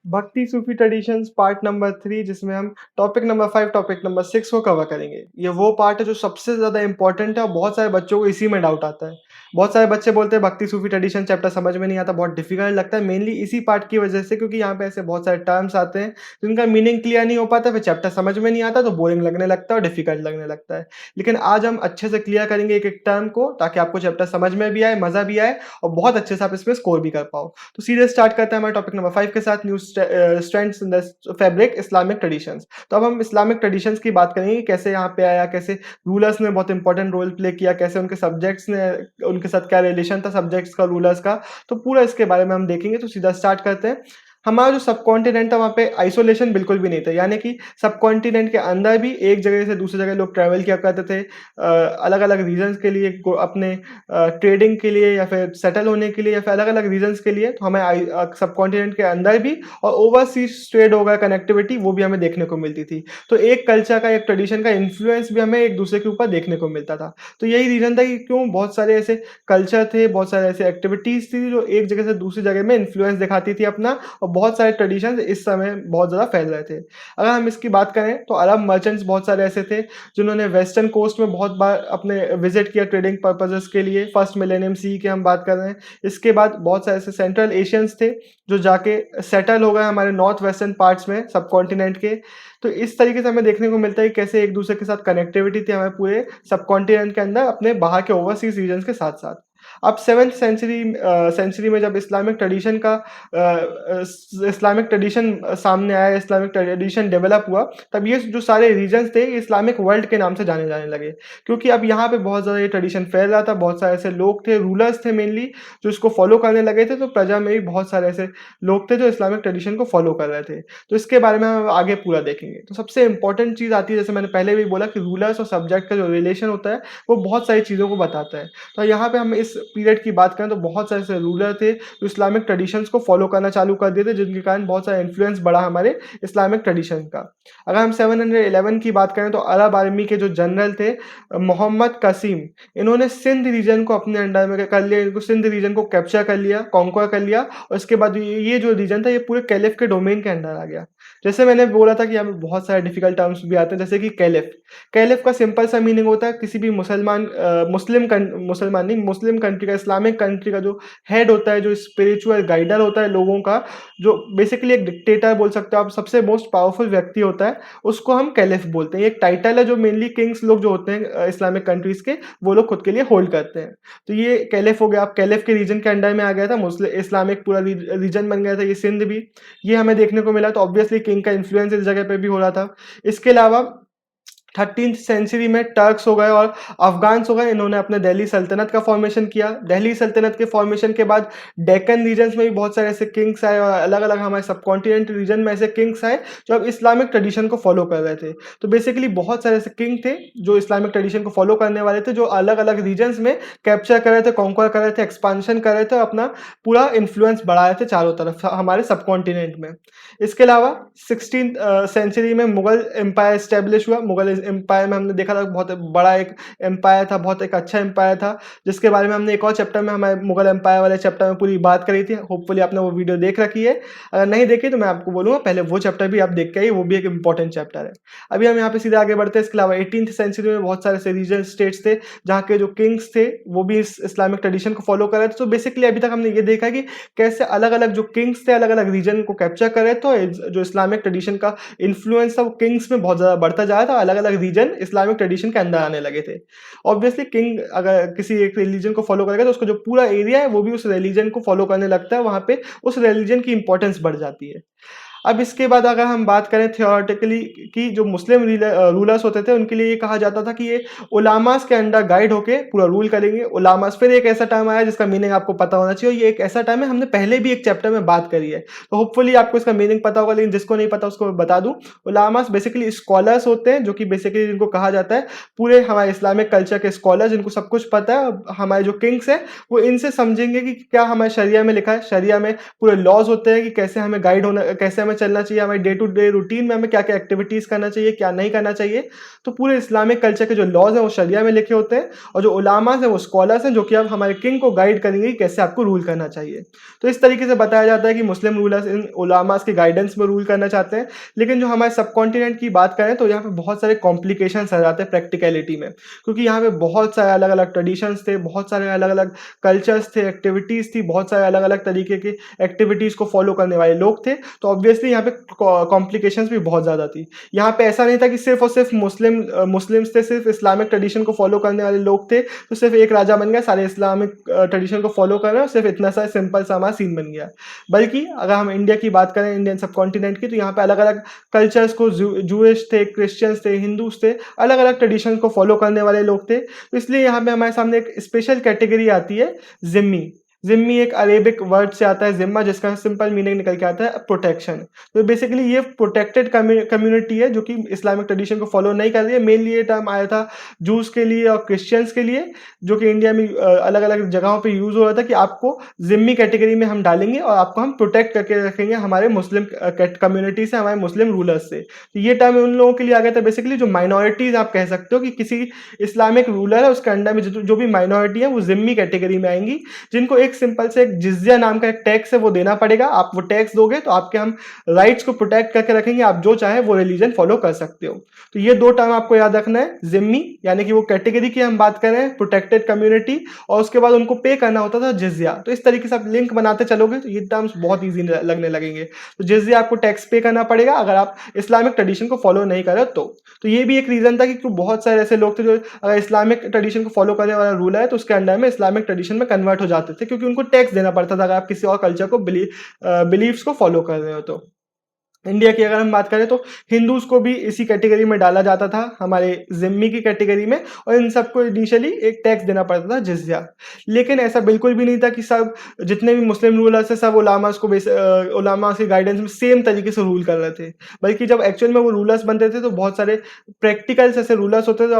भक्ति सूफ़ी traditions part number 3 जिसमें हम टॉपिक नंबर 5, टॉपिक नंबर 6 को कवर करेंगे। ये वो पार्ट है जो सबसे ज़्यादा इम्पोर्टेंट है और बहुत सारे बच्चों को इसी में डाउट आता है। बहुत सारे बच्चे बोलते हैं भक्ति सूफ़ी ट्रेडिशन चैप्टर समझ में नहीं आता, बहुत डिफ़िकल्ट लगता है मेनली इसी पार्ट की वज़ह से क्योंकि यहाँ पे ऐसे बहुत सारे टर्म्स आते हैं, जिनका मीनिंग क्लियर नहीं हो पाता, फिर चैप्टर समझ में नहीं आता तो बोरिंग लगने लगता है और डिफ़िकल्ट लगने लगता है। लेकिन आज हम अच्छे से क्लियर करेंगे एक-एक टर्म को ताकि आपको चैप्टर समझ में भी आए, मज़ा भी आए और बहुत अच्छे से आप इसमें स्कोर भी कर पाओ। तो सीधे स्टार्ट करते हैं हमारे टॉपिक नंबर 5 के साथ new strands in the fabric Islamic traditions. तो अब हम इस्लामिक ट्रेडिशंस की बात करेंगे कि कैसे यहाँ पे आया, कैसे रूलर्स ने बहुत इंपॉर्टेंट रोल प्ले किया, कैसे उनके सब्जेक्ट्स ने उनके साथ क्या रिलेशन था सब्जेक्ट्स का, रूलर्स का। तो पूरा इसके बारे में हम देखेंगे, तो सीधा स्टार्ट करते हैं। हमारा जो सबकॉन्टिनेंट था वहाँ पे आइसोलेशन बिल्कुल भी नहीं था, यानी कि सबकॉन्टिनेंट के अंदर भी एक जगह से दूसरी जगह लोग ट्रैवल किया करते थे अलग-अलग रीज़न्स के लिए अपने ट्रेडिंग के लिए या फिर सेटल होने के लिए या फिर अलग-अलग रीज़न्स के लिए। तो हमें सबकॉन्टिनेंट के अंदर भी और ओवरसीज़ ट्रेड हो गया, कनेक्टिविटी वो भी हमें देखने को मिलती थी। तो एक कल्चर का, एक ट्रेडिशन का इन्फ्लुएंस भी हमें एक-दूसरे के ऊपर देखने को मिलता था। तो यही रीज़न था कि क्यों बहुत सारे ऐसे कल्चर थे, बहुत सारे ऐसे एक्टिविटीज़ थी जो एक जगह से दूसरी जगह में इन्फ्लुएंस दिखाती थी अपना और बहुत सारे ट्रेडिशंस इस समय बहुत ज़्यादा फैल रहे थे। अगर हम इसकी बात करें तो अरब मर्चेंट्स बहुत सारे ऐसे थे जिन्होंने वेस्टर्न कोस्ट में बहुत बार अपने विज़िट किया ट्रेडिंग पर्पसेस के लिए, फर्स्ट मिलेनियम सी की हम बात कर रहे हैं। इसके बाद बहुत सारे ऐसे सेंट्रल एशियंस थे जो जाके सेटल हो गए हमारे नॉर्थ वेस्टर्न पार्ट्स में सबकॉन्टिनेंट के। तो इस तरीके से हमें देखने को मिलता है कि कैसे एक-दूसरे के साथ कनेक्टिविटी थी हमें पूरे सबकॉन्टिनेंट के अंदर अपने बाहर के ओवरसीज़ रीजन्स के साथ-साथ। अब 7th सेंचुरी में जब इस्लामिक ट्रेडिशन का इस्लामिक ट्रेडिशन सामने आया, इस्लामिक ट्रेडिशन डेवलप हुआ, तब ये जो सारे रीजन्स थे, ये इस्लामिक वर्ल्ड के नाम से जाने जाने लगे। क्योंकि अब यहाँ पे बहुत ज़्यादा ये ट्रेडिशन फैल रहा था, बहुत सारे ऐसे लोग थे, रूलर्स थे मेनली, जो इसको फ़ॉलो करने लगे थे, तो प्रजा में भी बहुत सारे ऐसे लोग थे जो इस्लामिक ट्रेडिशन को फ़ॉलो कर रहे थे। तो इसके बारे में हम आगे पूरा देखेंगे। तो सबसे इम्पोर्टेंट चीज़ आती है, जैसे मैंने पहले भी बोला कि रूलर्स और सब्जेक्ट का जो रिलेशन होता है, वो बहुत सारी चीज़ों को बताता है। तो यहाँ पे हम इस पीरियड की बात करें तो बहुत सारे ऐसे रूलर थे जो इस्लामिक ट्रेडिशंस को फॉलो करना चालू कर दिए थे, जिनके कारण बहुत सारा इन्फ्लुएंस बढ़ा हमारे इस्लामिक ट्रेडिशन का। अगर हम 711 की बात करें तो अरब आर्मी के जो जनरल थे मोहम्मद कासिम, इन्होंने सिंध रीजन को अपने अंडर में कर लिया, इनको सिंध रीजन को कैप्चर कर लिया, कॉन्क्वर कर लिया और इसके बाद ये जो रीजन था ये पूरे कैलिफ के डोमेन के अंडर आ गया। जैसे मैंने बोला था कि यहाँ पे बहुत सारे डिफिकल्ट टर्म्स भी आते हैं, जैसे कि कैलिफ। कैलिफ का सिंपल सा मीनिंग होता है किसी भी मुसलमान नहीं, मुस्लिम कंट्री का, इस्लामिक कंट्री का जो हेड होता है, जो स्पिरिचुअल गाइडर होता है लोगों का, जो बेसिकली एक डिक्टेटर बोल सकते हो आप, सबसे मोस्ट पावरफुल व्यक्ति होता है, उसको हम कैलिफ बोलते हैं। ये एक टाइटल है जो मेनली किंग्स लोग जो होते हैं इस्लामिक कंट्रीज के, वो लोग खुद के लिए होल्ड करते हैं। तो ये कैलिफ हो गया। आप कैलिफ के रीजन के अंडर में आ गया था, मुस्लिम इस्लामिक पूरा रीजन बन गया था ये सिंध भी, ये हमें देखने को मिला। तो ऑब्वियसली किंग का इन्फ्लुएंस इस जगह पे भी हो रहा था। इसके अलावा 13th सेंचुरी में टर्क्स हो गए और अफ़गान्स हो गए, इन्होंने अपने दिल्ली सल्तनत का फ़ॉर्मेशन किया। दिल्ली सल्तनत के फ़ॉर्मेशन के बाद डेक्कन रीजन्स में भी बहुत सारे ऐसे किंग्स आए और अलग-अलग हमारे सबकॉन्टिनेंट रीजन में ऐसे किंग्स आए जो अब इस्लामिक ट्रेडिशन को फ़ॉलो कर रहे थे। तो बेसिकली बहुत सारे ऐसे किंग थे जो इस्लामिक ट्रेडिशन को फ़ॉलो करने वाले थे, जो अलग-अलग रीजन्स में कैप्चर कर रहे थे, कॉन्क्वर कर रहे थे, एक्सपांशन कर रहे थे और अपना पूरा इन्फ्लुएंस बढ़ा रहे थे चारों तरफ हमारे सबकॉन्टिनेंट में। इसके अलावा 16th सेंचुरी में मुगल एम्पायर एस्टेब्लिश हुआ। मुगल एम्पायर में हमने देखा था बहुत बड़ा एक एम्पायर था, बहुत एक अच्छा एम्पायर था, जिसके बारे में हमने एक और चैप्टर में, हमारे मुगल एम्पायर वाले चैप्टर में पूरी बात करी थी। होपफुली आपने वो वीडियो देख रखी है। अगर नहीं देखी तो मैं आपको बोलूँगा पहले वो चैप्टर भी आप देख के आइए, वो भी एक इम्पोर्टेंट चैप्टर है। अभी हम यहाँ पे सीधे आगे बढ़ते हैं। इसके अलावा 18th सेंचुरी में बहुत सारे ऐसे रीजन स्टेट्स थे जहाँ के जो किंग्स थे वो भी इस इस्लामिक ट्रेडिशन को फॉलो कर रहे थे। तो बेसिकली अभी तक हमने ये देखा है कि कैसे अलग-अलग जो किंग्स थे अलग-अलग रीजन को कैप्चर कर रहे थे और जो इस्लामिक ट्रेडिशन का इन्फ्लुएंस था वो किंग्स में बहुत ज़्यादा बढ़ता जा रहा था, अलग-अलग रीजन इस्लामिक ट्रेडिशन के अंदर आने लगे थे। ऑब्वियसली किंग अगर किसी एक रिलीजन को फॉलो करेगा तो उसका जो पूरा एरिया है वो भी उस रिलीजन को फॉलो करने लगता है, वहाँ पे उस रिलीजन की इंपॉर्टेंस बढ़ जाती है। अब इसके बाद अगर हम बात करें थियोरेटिकली कि जो मुस्लिम रूलर्स होते थे उनके लिए ये कहा जाता था कि ये उलामास के अंडर गाइड होके पूरा रूल करेंगे। उलामास, फिर एक ऐसा टर्म आया जिसका मीनिंग आपको पता होना चाहिए, और ये एक ऐसा टर्म है हमने पहले भी एक चैप्टर में बात करी है, तो होपफुली आपको इसका मीनिंग पता होगा, लेकिन जिसको नहीं पता उसको मैं बता दूं। उलामास बेसिकली स्कॉलर्स होते हैं, जो कि बेसिकली जिनको कहा जाता है पूरे हमारे इस्लामिक कल्चर के स्कॉलर, जिनको सब कुछ पता है। हमारे जो किंग्स हैं वो इनसे समझेंगे कि क्या हमारे शरिया में लिखा है। शरिया में पूरे लॉज होते हैं कि कैसे हमें गाइड होना, कैसे हमें हमें चलना चाहिए, हमारे डे टू डे रूटीन में हमें क्या-क्या एक्टिविटीज़ करना चाहिए, क्या नहीं करना चाहिए। तो पूरे इस्लामिक कल्चर के जो लॉज़ हैं वो शरिया में लिखे होते हैं और जो उलामाज़ हैं वो स्कॉलर्स हैं जो कि अब हमारे किंग को गाइड करेंगे कि कैसे आपको रूल करना चाहिए। तो इस तरीके से बताया जाता है कि मुस्लिम रूलर्स इन उलामाज़ के गाइडेंस में रूल करना चाहते हैं। लेकिन जो हमारे सबकॉन्टिनेंट की बात करें तो यहाँ पे बहुत सारे कॉम्प्लिकेशंस आ जाते हैं प्रैक्टिकैलिटी में। क्योंकि यहाँ पे बहुत सारे अलग-अलग ट्रेडिशंस थे, बहुत सारे अलग-अलग कल्चर्स थे, एक्टिविटीज़ थी, बहुत सारे अलग-अलग तरीके की एक्टिविटीज़ को फ़ॉलो करने वाले लोग थे। तो ऑब्वियसली यहाँ पे कॉम्प्लिकेशंस भी बहुत ज़्यादा थी। यहाँ पे ऐसा नहीं था कि सिर्फ़ और सिर्फ़ मुस्लिम्स थे, सिर्फ़ इस्लामिक ट्रेडिशन को फ़ॉलो करने वाले लोग थे, तो सिर्फ़ एक राजा बन गया, सारे इस्लामिक ट्रेडिशन को फ़ॉलो कर रहे हैं और सिर्फ़ इतना सा सिंपल सा हमारा सीन बन गया। बल्कि अगर हम इंडिया की बात करें, इंडियन सबकॉन्टिनेंट की, तो यहाँ पे अलग-अलग कल्चर्स को जूइश थे, क्रिश्चियंस थे, हिंदूज़ थे, अलग-अलग ट्रेडिशन को फ़ॉलो करने वाले लोग थे। तो इसलिए यहाँ पे हमारे सामने एक स्पेशल कैटेगरी आती है ज़िम्मी। ज़िम्मी एक अरेबिक वर्ड से आता है ज़िम्मा, जिसका सिंपल मीनिंग निकल के आता है प्रोटेक्शन। तो बेसिकली ये प्रोटेक्टेड कम्युनिटी है जो कि इस्लामिक ट्रेडिशन को फ़ॉलो नहीं कर रही है। मेनली ये टर्म आया था जूस के लिए और क्रिश्चियंस के लिए, जो कि इंडिया में अलग-अलग जगहों पे यूज़ हो रहा था कि आपको ज़िम्मी कैटेगरी में हम डालेंगे और आपको हम प्रोटेक्ट करके रखेंगे हमारे मुस्लिम कम्युनिटी से, हमारे मुस्लिम रूलर्स से। तो ये टर्म उन लोगों के लिए आ गया था बेसिकली जो माइनॉरिटीज़ आप कह सकते हो कि किसी इस्लामिक रूलर है उसके अंडर में जो भी माइनॉरिटी है वो ज़िम्मी कैटेगरी में आएँगी, जिनको एक सिंपल से एक जिज़्या नाम का एक टैक्स है वो देना पड़ेगा। आप वो टैक्स दोगे तो आपके हम राइट्स को प्रोटेक्ट करके रखेंगे, आप जो चाहे वो रिलीजन फॉलो कर सकते हो। तो ये 2 टर्म आपको याद रखना है, ज़िम्मी यानी कि वो कैटेगरी की हम बात कर रहे हैं, प्रोटेक्टेड कम्युनिटी, और उसके बाद उनको पे करना होता था जिज़्या। तो इस तरीके से आप लिंक बनाते चलोगे तो ये टर्म्स बहुत ईज़ी लगने लगेंगे। तो जिज़्या आपको टैक्स पे करना पड़ेगा अगर आप इस्लामिक ट्रेडिशन को फॉलो नहीं कर रहे हो तो। तो ये भी एक रीज़न था कि बहुत सारे ऐसे लोग थे जो अगर इस्लामिक ट्रेडिशन को फॉलो करने वाला रूलर है तो उसके अंडर में इस्लामिक ट्रेडिशन में कन्वर्ट हो जाते थे, क्योंकि उनको टैक्स देना पड़ता था अगर आप किसी और कल्चर को बिलीफ्स को फॉलो कर रहे हो तो। इंडिया की अगर हम बात करें तो हिंदूज़ को भी इसी कैटेगरी में डाला जाता था, हमारे ज़िम्मी की कैटेगरी में, और इन सबको इनिशियली एक टैक्स देना पड़ता था जिज़्या। लेकिन ऐसा बिल्कुल भी नहीं था कि सब जितने भी मुस्लिम रूलर्स हैं सब उलामास को उलामा के गाइडेंस में सेम तरीके से रूल कर रहे थे। बल्कि जब एक्चुअल में वो रूलर्स बनते थे तो बहुत सारे प्रैक्टिकल्स ऐसे रूलर्स होते थे जो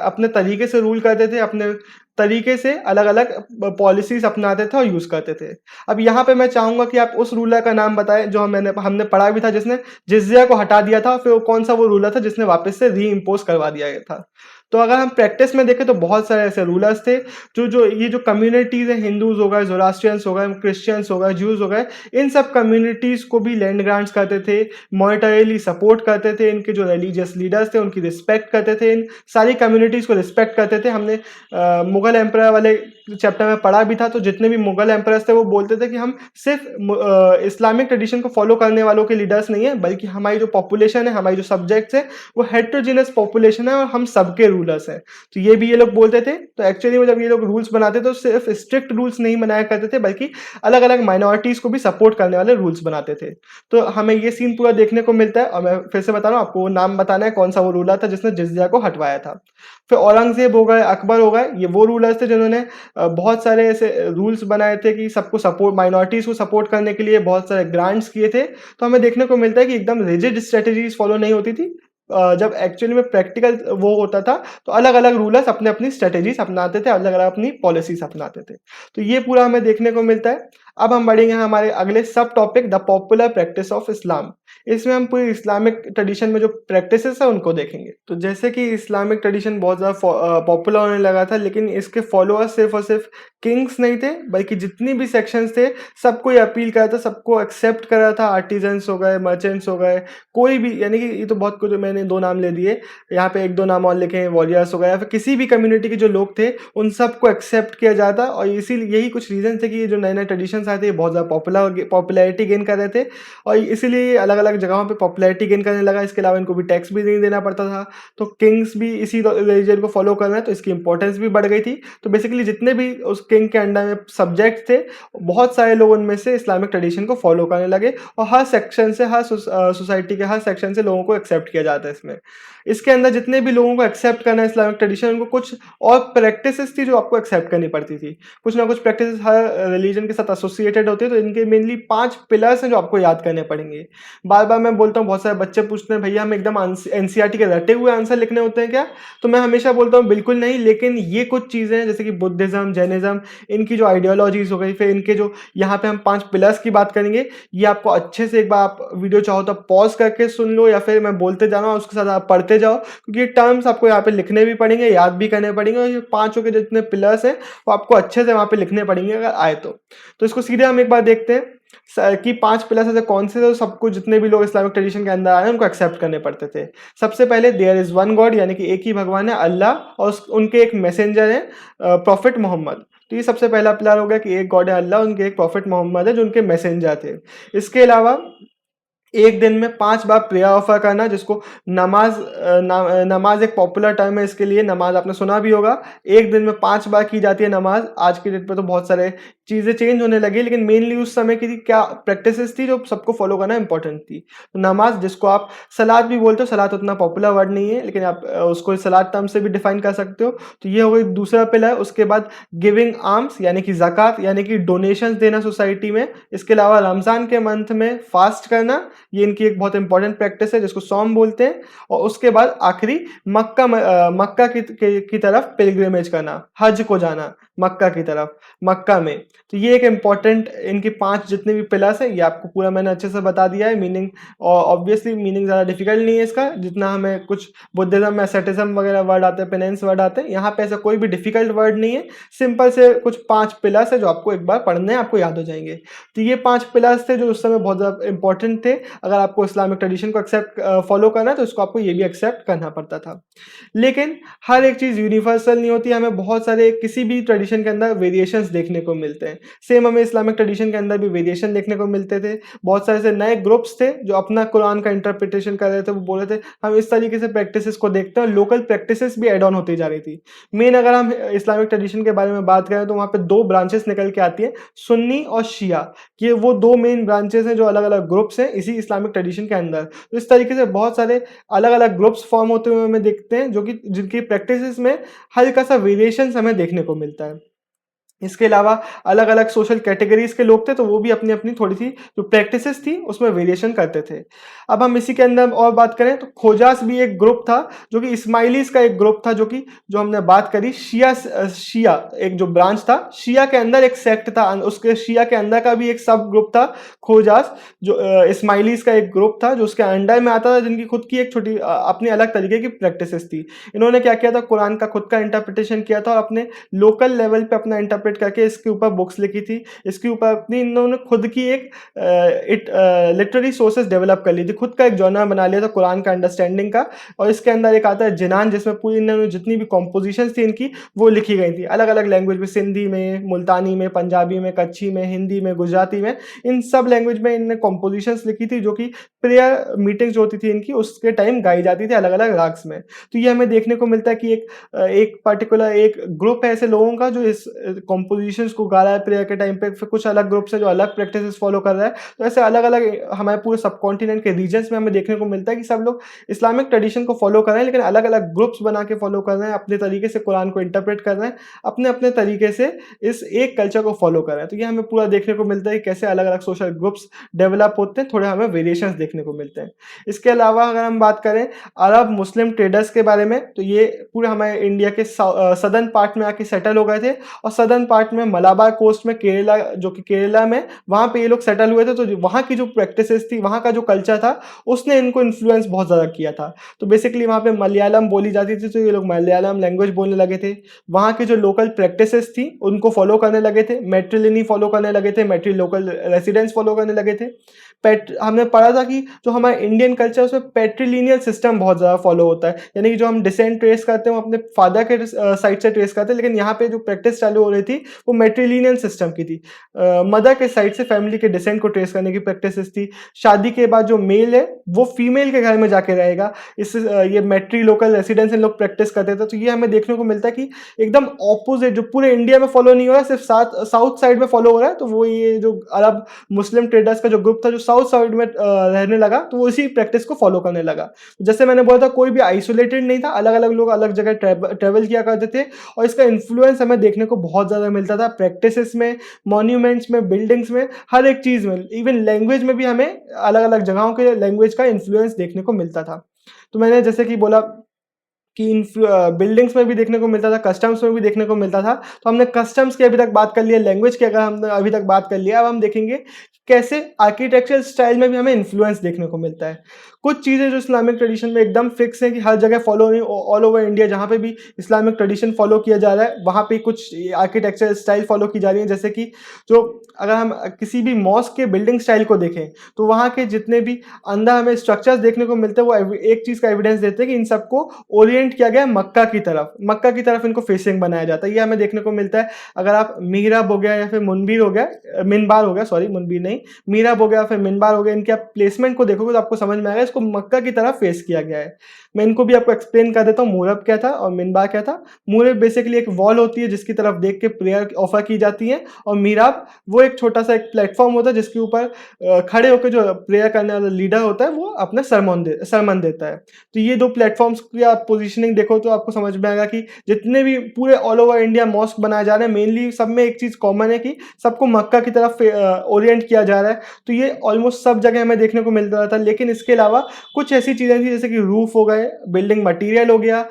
अपने तरीके से रूल करते थे, अपने तरीके से अलग-अलग पॉलिसीज़ अपनाते थे और यूज़ करते थे। अब यहाँ पे मैं चाहूँगा कि आप उस रूलर का नाम बताएँ जो हमने पढ़ा भी था जिसने जिज़्या को हटा दिया था, फिर वो कौन-सा वो रूलर था जिसने वापस से री-इम्पोज़ करवा दिया गया था। तो अगर हम प्रैक्टिस में देखें तो बहुत सारे ऐसे रूलर्स थे जो कम्युनिटीज़ हैं, हिंदूज़ हो गए, ज़ोरास्ट्रियंस हो गए, क्रिश्चियंस हो गए, ज्यूज़ हो गए, इन सब कम्युनिटीज़ को भी लैंड ग्रांट्स करते थे, मॉनेटरीली सपोर्ट करते थे, इनके जो रिलीजियस लीडर्स थे उनकी रिस्पेक्ट करते थे, इन सारी कम्युनिटीज़ को रिस्पेक्ट करते थे। हमने मुगल एम्परर वाले चैप्टर में पढ़ा भी था, तो जितने भी मुगल एम्परर्स थे वो बोलते थे कि हम सिर्फ इस्लामिक ट्रेडिशन को फॉलो करने वालों के लीडर्स नहीं है, बल्कि हमारी जो पॉपुलेशन है, हमारी जो सब्जेक्ट्स है, वो हेटेरोजेनस पॉपुलेशन है और हम सबके रूलर्स हैं। तो ये भी ये लोग बोलते थे। तो एक्चुअली में जब ये लोग रूल्स बनाते तो सिर्फ स्ट्रिक्ट रूल्स नहीं बनाया करते थे, बल्कि अलग अलग माइनॉरिटीज़ को भी सपोर्ट करने वाले रूल्स बनाते थे। तो हमें ये सीन पूरा देखने को मिलता है, और मैं फिर से बता रहा हूँ आपको, नाम बताना है कौन सा वो रूलर था जिसने जिज़्या को हटवाया था। फिर औरंगज़ेब हो गए, अकबर हो गए, ये वो रूलर्स थे जिन्होंने बहुत सारे ऐसे रूल्स बनाए थे कि सबको सपोर्ट, माइनॉरिटीज़ को सपोर्ट करने के लिए बहुत सारे ग्रांट्स किए थे। तो हमें देखने को मिलता है कि एकदम रिजिड स्ट्रैटेजीज़ फॉलो नहीं होती थी। जब एक्चुअली में प्रैक्टिकल वो होता था तो अलग-अलग रूलर्स अपनी-अपनी स्ट्रैटेजीज़ अपनाते थे, अलग-अलग अपनी पॉलिसीज़ अपनाते थे। तो ये पूरा हमें देखने को मिलता है। अब हम बढ़ेंगे हमारे अगले सब topic, the popular practice of Islam. इसमें हम पूरी इस्लामिक ट्रेडिशन में जो प्रैक्टिसेस हैं उनको देखेंगे। तो जैसे कि इस्लामिक ट्रेडिशन बहुत ज़्यादा पॉपुलर होने लगा था, लेकिन इसके फॉलोअर्स सिर्फ़ और सिर्फ़ किंग्स नहीं थे, बल्कि जितनी भी सेक्शंस थे सबको ये अपील करा था, सबको एक्सेप्ट करा था। आर्टिज़न्स हो गए, मर्चेंट्स हो गए, कोई भी, यानी कि ये तो बहुत कुछ, मैंने 2 नाम ले दिए, यहाँ पे 1-2 नाम और लिखे हैं, वॉरियर्स हो गए, या फिर किसी भी कम्युनिटी के जो लोग थे उन सबको एक्सेप्ट किया जाता। और इसीलिए यही कुछ रीज़न थे कि ये जो नए-नए ट्रेडिशंस आए थे ये बहुत ज़्यादा पॉपुलैरिटी गेन कर रहे थे, और इसीलिए अलग-अलग जगहों पे पॉपुलैरिटी गेन करने लगा। इसके अलावा इनको भी टैक्स भी नहीं देना पड़ता था, तो किंग्स भी इसी रिलीजन को फॉलो कर रहे हैं, तो इसकी इंपॉर्टेंस भी बढ़ गई थी। तो बेसिकली जितने भी उस किंग के अंडर में सब्जेक्ट थे, बहुत सारे लोग उनमें से इस्लामिक ट्रेडिशन को फॉलो करने लगे, और हर सेक्शन से, हर सोसाइटी के हर सेक्शन से लोगों को एक्सेप्ट किया जाता है इसमें। इसके अंदर जितने भी लोगों को एक्सेप्ट करना है इस्लामिक ट्रेडिशन, उनको कुछ और प्रैक्टिसेस थी जो आपको एक्सेप्ट करनी पड़ती थी। कुछ ना कुछ प्रैक्टिसेस हर रिलीजन के साथ एसोसिएटेड होते हैं, तो इनके मेनली 5 पिलर्स हैं जो आपको याद करने पड़ेंगे। बार-बार मैं बोलता हूँ, बहुत सारे बच्चे पूछते हैं, भैया हम एकदम एनसीईआरटी के रटे हुए आंसर लिखने होते हैं क्या? तो मैं हमेशा बोलता हूँ बिल्कुल नहीं, लेकिन ये कुछ चीज़ें हैं जैसे कि बुद्धिज़्म, जैनिज़्म, इनकी जो आइडियोलॉजीज़ हो गई, फिर इनके जो यहाँ पे हम 5 पिलर्स की बात करेंगे, ये आपको अच्छे से एक बार आप वीडियो चाहो तो पॉज़ करके सुन लो, या फिर मैं बोलते जा रहा हूँ उसके साथ आप पढ़ते जाओ, क्योंकि ये टर्म्स आपको यहाँ पे लिखने भी पड़ेंगे, याद भी करने पड़ेंगे, और ये पाँचों के जितने पिलर्स हैं वो आपको अच्छे से वहाँ पे लिखने पड़ेंगे अगर आए तो। तो इसको सीधे हम एक बार देखते हैं कि 5 पिलर्स ऐसे कौन से थे, तो सबको जितने भी लोग इस्लामिक ट्रेडिशन के अंदर आए हैं उनको एक्सेप्ट करने पड़ते थे। सबसे पहले देयर इज़ वन गॉड, यानी कि एक ही भगवान है अल्लाह, और उनके एक मैसेंजर हैं प्रॉफिट मोहम्मद। तो ये सबसे पहला पिलर हो गया कि एक गॉड है अल्लाह, उनके एक प्रॉफिट मोहम्मद है जो उनके मैसेंजर थे। इसके अलावा एक दिन में 5 बार प्रेयर ऑफर करना, जिसको नमाज एक पॉपुलर टर्म है इसके लिए, नमाज आपने सुना भी होगा। एक दिन में 5 बार की जाती है नमाज। आज के डेट पे तो बहुत सारे चीज़ें चेंज होने लगी, लेकिन मेनली उस समय की क्या प्रैक्टिसेस थी जो सबको फॉलो करना इंपॉर्टेंट थी। तो नमाज, जिसको आप सलात भी बोलते हो, सलात उतना पॉपुलर वर्ड नहीं है, लेकिन आप उसको सलात टर्म से भी डिफाइन कर सकते हो। तो ये हो गई दूसरा पिलर। उसके बाद गिविंग आर्म्स, यानी कि ज़कात, यानी कि डोनेशंस देना सोसाइटी में। इसके अलावा रमज़ान के मंथ में फास्ट करना, ये इनकी एक बहुत इंपॉर्टेंट प्रैक्टिस है जिसको सौम बोलते हैं। और उसके बाद आखिरी मक्का की तरफ पिलग्रिमेज करना, हज को जाना मक्का की तरफ, मक्का में। तो ये एक इंपॉर्टेंट इनकी 5 जितने भी पिलर्स हैं, ये आपको पूरा मैंने अच्छे से बता दिया है। मीनिंग, और ऑब्वियसली मीनिंग ज़्यादा डिफिकल्ट नहीं है इसका, जितना हमें कुछ बुद्धिज्म में एसेटिज्म वगैरह वर्ड आते हैं, पेनेंस वर्ड आते हैं, यहाँ पे ऐसा कोई भी डिफिकल्ट वर्ड नहीं है। सिंपल से कुछ 5 पिलर्स है जो आपको एक बार पढ़ने हैं, आपको याद हो जाएंगे। तो ये 5 पिलर्स थे जो उस समय बहुत ज़्यादा इंपॉर्टेंट थे। अगर आपको इस्लामिक ट्रेडिशन को एक्सेप्ट फॉलो करना है तो इसको आपको ये भी एक्सेप्ट करना पड़ता था। लेकिन हर एक चीज़ यूनिवर्सल नहीं होती, हमें बहुत सारे किसी भी ट्रेडिशन के अंदर वेरिएशंस देखने को मिलते हैं। सेम हमें इस्लामिक ट्रेडिशन के अंदर भी वेरिएशन देखने को मिलते थे। बहुत सारे ऐसे नए ग्रुप्स थे जो अपना कुरान का इंटरप्रिटेशन कर रहे थे, वो बोल रहे थे हम इस तरीके से प्रैक्टिसेस को देखते हैं, और लोकल प्रैक्टिसेस भी एड ऑन होती जा रही थी। मेन अगर हम इस्लामिक ट्रेडिशन के बारे में बात करें तो वहाँ पे 2 ब्रांचेस निकल के आती हैं, सुन्नी और शिया। ये वो 2 मेन ब्रांचेस हैं जो अलग-अलग ग्रुप्स हैं इसी इस्लामिक ट्रेडिशन के अंदर। तो इस तरीके से बहुत सारे अलग-अलग ग्रुप्स फॉर्म होते हुए हमें देखते हैं, जो कि जिनकी प्रैक्टिसेस में हल्का-सा वेरिएशंस हमें देखने को मिलता है। इसके अलावा अलग-अलग सोशल कैटेगरीज़ के लोग थे, तो वो भी अपनी-अपनी थोड़ी-सी जो प्रैक्टिसेस थी, उसमें वेरिएशन करते थे। अब हम इसी के अंदर और बात करें तो खोजास भी एक ग्रुप था, जो कि इस्माइलीज़ का एक ग्रुप था, जो हमने बात करी। शिया एक जो ब्रांच था, शिया के अंदर एक सेक्ट था, उसके शिया के अंदर का भी एक सब ग्रुप था खोजास, जो इस्माइलीज़ का एक ग्रुप था, जो उसके अंडर में आता था, जिनकी खुद की एक छोटी अपनी अलग तरीके की प्रैक्टिसेस थी। इन्होंने क्या किया था, कुरान का खुद का इंटरप्रिटेशन किया था, और अपने लोकल लेवल पे अपना इंटरप्रेट करके इसके ऊपर बुक्स लिखी थी। इसके ऊपर अपनी इन्होंने खुद की एक लिटरेरी सोर्सेस डेवलप कर ली थी, खुद का एक जॉनर बना लिया था कुरान का अंडरस्टैंडिंग का। और इसके अंदर एक आता है जिनान, जिसमें पूरी इन्होंने जितनी भी कॉम्पोजिशंस थी इनकी, वो लिखी गई थी अलग अलग लैंग्वेज में, सिंधी में, मुल्तानी में, पंजाबी में, कच्छी में, हिंदी में, गुजराती में, इन सब लैंग्वेज में इनने कॉम्पोजिशंस लिखी थी, जो कि प्रेयर मीटिंग्स होती थी इनकी, उसके टाइम गाई जाती थी अलग अलग राग्स में। तो ये हमें देखने को मिलता है कि एक पर्टिकुलर एक ग्रुप है ऐसे लोगों का जो इस कॉम्पोजिशंस को गा रहा है प्रेयर के टाइम पे, फिर कुछ अलग ग्रुप्स है जो अलग प्रैक्टिसेस फॉलो कर रहा है। तो ऐसे अलग अलग हमारे पूरे सब कॉन्टिनेंट के रीजन्स में हमें देखने को मिलता है कि सब लोग इस्लामिक ट्रेडिशन को फॉलो कर रहे हैं, लेकिन अलग अलग ग्रुप्स बना के फॉलो कर रहे हैं, अपने तरीके से कुरान को इंटरप्रेट कर रहे हैं, अपने अपने तरीके से इस एक कल्चर को फॉलो कर रहे हैं। तो ये हमें पूरा देखने को मिलता है कि कैसे अलग अलग सोशल ग्रुप्स डेवलप होते हैं, थोड़े हमें वेरिएशंस देखने को मिलते हैं। इसके अलावा अगर हम बात करें अरब मुस्लिम ट्रेडर्स के बारे में, तो ये पूरे हमारे इंडिया के सदर्न पार्ट में आके सेटल हो गए थे, और सदर्न पार्ट में मलाबार कोस्ट में केरला, जो कि केरला में, वहाँ पे ये लोग सेटल हुए थे। तो वहाँ की जो प्रैक्टिसेस थी, वहाँ का जो कल्चर था, उसने इनको इन्फ्लुएंस बहुत ज़्यादा किया था। तो बेसिकली वहाँ पे मलयालम बोली जाती थी, तो ये लोग मलयालम लैंग्वेज बोलने लगे थे। वहाँ की जो लोकल प्रैक्टिसेस थी उनको फॉलो करने लगे थे, मैट्रिलिनी फॉलो करने लगे थे, मैट्री लोकल रेसिडेंस फॉलो करने लगे थे। हमने पढ़ा था कि जो हमारा इंडियन कल्चर, उसमें पैट्रिलिनियल सिस्टम बहुत ज़्यादा फॉलो होता है, यानी कि जो हम डिसेंट ट्रेस करते हैं वो अपने फादर के साइड से ट्रेस करते हैं, लेकिन यहाँ पे जो प्रैक्टिस चालू हो रही थी वो मैट्रिलिनियल सिस्टम की थी। मदर के साइड से फैमिली के डिसेंट को ट्रेस करने की प्रैक्टिस थी। शादी के बाद जो मेल है वो फीमेल के घर में जाके रहेगा, इससे ये मैट्री लोकल रेसिडेंस इन लोग प्रैक्टिस करते थे। तो ये हमें देखने को मिलता है कि एकदम ऑपोजिट, जो पूरे इंडिया में फॉलो नहीं हो रहा है, सिर्फ साउथ साइड में फॉलो हो रहा है। तो वो ये जो अरब मुस्लिम ट्रेडर्स का जो ग्रुप था, जो साउथ साइड में रहने लगा तो वो इसी प्रैक्टिस को फॉलो करने लगा। जैसे मैंने बोला था कोई भी आइसोलेटेड नहीं था, अलग-अलग लोग अलग जगह ट्रैवल किया करते थे और इसका इन्फ्लुएंस हमें देखने को बहुत ज़्यादा मिलता था प्रैक्टिसेस में, मॉन्यूमेंट्स में, बिल्डिंग्स में, हर एक चीज़ में। इवन लैंग्वेज में भी हमें अलग-अलग जगहों के लैंग्वेज का इन्फ्लुएंस देखने को मिलता था। तो मैंने जैसे कि बोला कि बिल्डिंग्स में भी देखने को मिलता था, कस्टम्स में भी देखने को मिलता था। तो हमने कस्टम्स की अभी तक बात कर ली है, लैंग्वेज की अगर हमने अभी तक बात कर लिया, अब हम देखेंगे कैसे आर्किटेक्चरल स्टाइल में भी हमें इन्फ्लुएंस देखने को मिलता है। कुछ चीज़ें जो इस्लामिक ट्रेडिशन में एकदम फिक्स हैं कि हर जगह फॉलो नहीं, ऑल ओवर इंडिया जहाँ पे भी इस्लामिक ट्रेडिशन फॉलो किया जा रहा है, वहाँ पे कुछ आर्किटेक्चरल स्टाइल फॉलो की जा रही है। जैसे कि जो अगर हम किसी भी मॉस्क के बिल्डिंग स्टाइल को देखें, तो वहाँ के जितने भी अंदर हमें स्ट्रक्चर्स देखने को मिलते हैं, वो एक चीज़ का एविडेंस देते हैं कि इन सबको ओरिएंट किया गया है मक्का की तरफ इनको फेसिंग बनाया जाता है। ये हमें देखने को मिलता है। अगर आप मिहराब हो गया या फिर मुनबीर हो गया, मिनबार हो गया, सॉरी मुनबीर नहीं, मिहराब हो गया फिर मिनबार हो गया, इनके आप प्लेसमेंट को देखोगे तो आपको समझ में आएगा इसको मक्का की तरफ फेस किया गया है। मैं इनको भी आपको एक्सप्लेन कर देता हूँ, मुहरब क्या था और मिनबार क्या था। मुहरब बेसिकली एक वॉल होती है जिसकी तरफ देख के प्रेयर ऑफर की जाती है, और मिहराब वो एक छोटा सा एक प्लेटफॉर्म होता है जिसके ऊपर खड़े होकर जो प्रेयर करने वाला लीडर होता है वो अपना सरमन देता है। तो ये दो प्लेटफॉर्म्स की आप पोजीशनिंग देखो तो आपको समझ में आएगा कि जितने भी पूरे ऑल ओवर इंडिया मॉस्क बनाए जा रहे हैं, मेनली सब में एक चीज़ कॉमन है कि सबको मक्का की तरफ ओरिएंट किया जा रहा है। तो ये ऑलमोस्ट सब जगह हमें देखने को मिल रहा था। लेकिन इसके अलावा कुछ ऐसी चीज़ें थी जैसे कि रूफ हो गए, बिल्डिंग मटीरियल हो गया,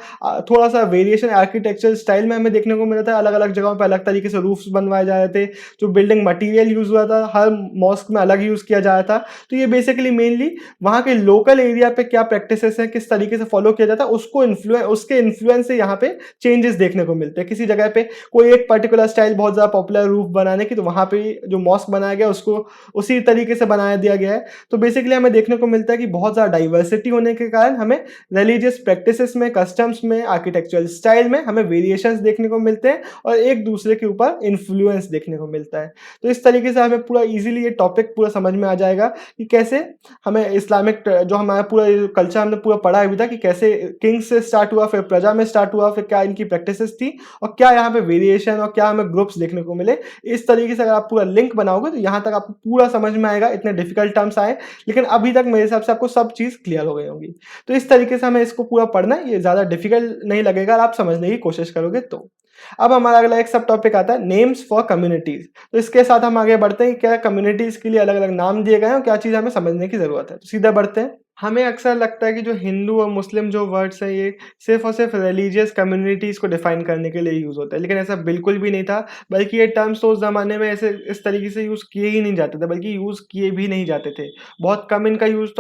थोड़ा सा वेरिएशन आर्किटेक्चरल स्टाइल में हमें देखने को मिला था। अलग अलग जगहों पर अलग तरीके से रूफ्स बनवाए जा रहे थे। जो बिल्डिंग मटीरियल यूज़ हुआ था हर मॉस्क में अलग यूज़ किया जा रहा था। तो ये बेसिकली मेनली वहाँ के लोकल एरिया पे क्या प्रैक्टिसेस हैं, किस तरीके से फॉलो किया जाता है, उसके इन्फ्लुएंस से यहाँ पे चेंजेस देखने को मिलते हैं। किसी जगह पे कोई एक पर्टिकुलर स्टाइल बहुत ज़्यादा पॉपुलर रूफ बनाने की, तो वहाँ पे जो मॉस्क बनाया गया उसको उसी तरीके से बनाया दिया गया है। तो बेसिकली हमें देखने को मिलता है कि बहुत ज़्यादा डाइवर्सिटी होने के कारण हमें रिलीजियस प्रैक्टिसेस में, कस्टम्स में, आर्किटेक्चरल स्टाइल में हमें वेरिएशंस देखने को मिलते हैं और एक दूसरे के ऊपर इन्फ्लुएंस देखने को मिलता है। तो इस तरीके से हमें पूरा ईजिली ये टॉपिक पूरा समझ में आ जाएगा कि कैसे हमें इस्लामिक जो हमारा पूरा कल्चर हमने पूरा पढ़ा अभी तक कि कैसे किंग्स से स्टार्ट हुआ, फिर प्रजा में स्टार्ट हुआ, फिर क्या इनकी प्रैक्टिसेस थी और क्या यहाँ पे वेरिएशन और क्या हमें ग्रुप्स देखने को मिले। इस तरीके से अगर आप पूरा लिंक बनाओगे तो यहाँ तक आपको पूरा समझ में आएगा। इतने डिफिकल्ट टर्म्स आए लेकिन अभी तक मेरे हिसाब से आपको सब चीज़ क्लियर हो गई होंगी। तो इस तरीके से हमें इसको पूरा पढ़ना है, ये ज़्यादा डिफिकल्ट नहीं लगेगा अगर आप समझने की कोशिश करोगे तो। अब हमारा अगला एक सब टॉपिक आता है नेम्स फॉर कम्युनिटीज। तो इसके साथ हम आगे बढ़ते हैं कि क्या कम्युनिटीज के लिए अलग अलग नाम दिए गए हैं और क्या चीज़ हमें समझने की जरूरत है। तो सीधा बढ़ते हैं। हमें अक्सर लगता है कि जो हिंदू और मुस्लिम जो वर्ड्स हैं ये सिर्फ और सिर्फ रिलीजियस कम्युनिटीज़ को डिफाइन करने के लिए यूज़ होता है, लेकिन ऐसा बिल्कुल भी नहीं था। बल्कि ये टर्म्स तो उस ज़माने में ऐसे इस तरीके से यूज़ किए ही नहीं जाते थे, बल्कि यूज़ किए भी नहीं जाते थे। बहुत कम इनका यूज़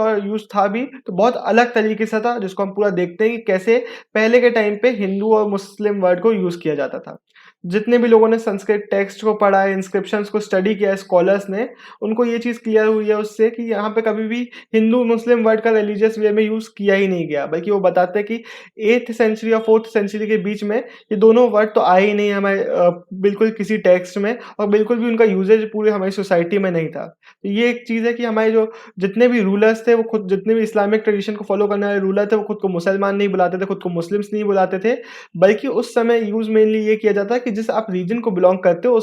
था भी, तो बहुत अलग तरीके से था, जिसको हम पूरा देखते हैं कि कैसे पहले के टाइम पे हिंदू और मुस्लिम वर्ड को यूज़ किया जाता था। जितने भी लोगों ने संस्कृत टेक्स्ट को पढ़ा है, इंस्क्रिप्शंस को स्टडी किया है स्कॉलर्स ने, उनको ये चीज़ क्लियर हुई है उससे कि यहाँ पे कभी भी हिंदू मुस्लिम वर्ड का रिलीजियस वे में यूज़ किया ही नहीं गया। बल्कि वो बताते हैं कि 8th सेंचुरी और 4th सेंचुरी के बीच में ये दोनों वर्ड तो आए ही नहीं हमारे बिल्कुल किसी टेक्स्ट में, और बिल्कुल भी उनका यूजेज पूरी हमारी सोसाइटी में नहीं था। तो ये एक चीज़ है कि हमारे जो जितने भी रूलर्स थे, वो खुद जितने भी इस्लामिक ट्रेडिशन को फॉलो करने वाले रूलर थे, वो खुद को मुसलमान नहीं बुलाते थे, खुद को मुस्लिम्स नहीं बुलाते थे। बल्कि उस समय यूज़ मेनली ये किया जाता है कि जिस आप रीजन को बिलॉन्ग करते हो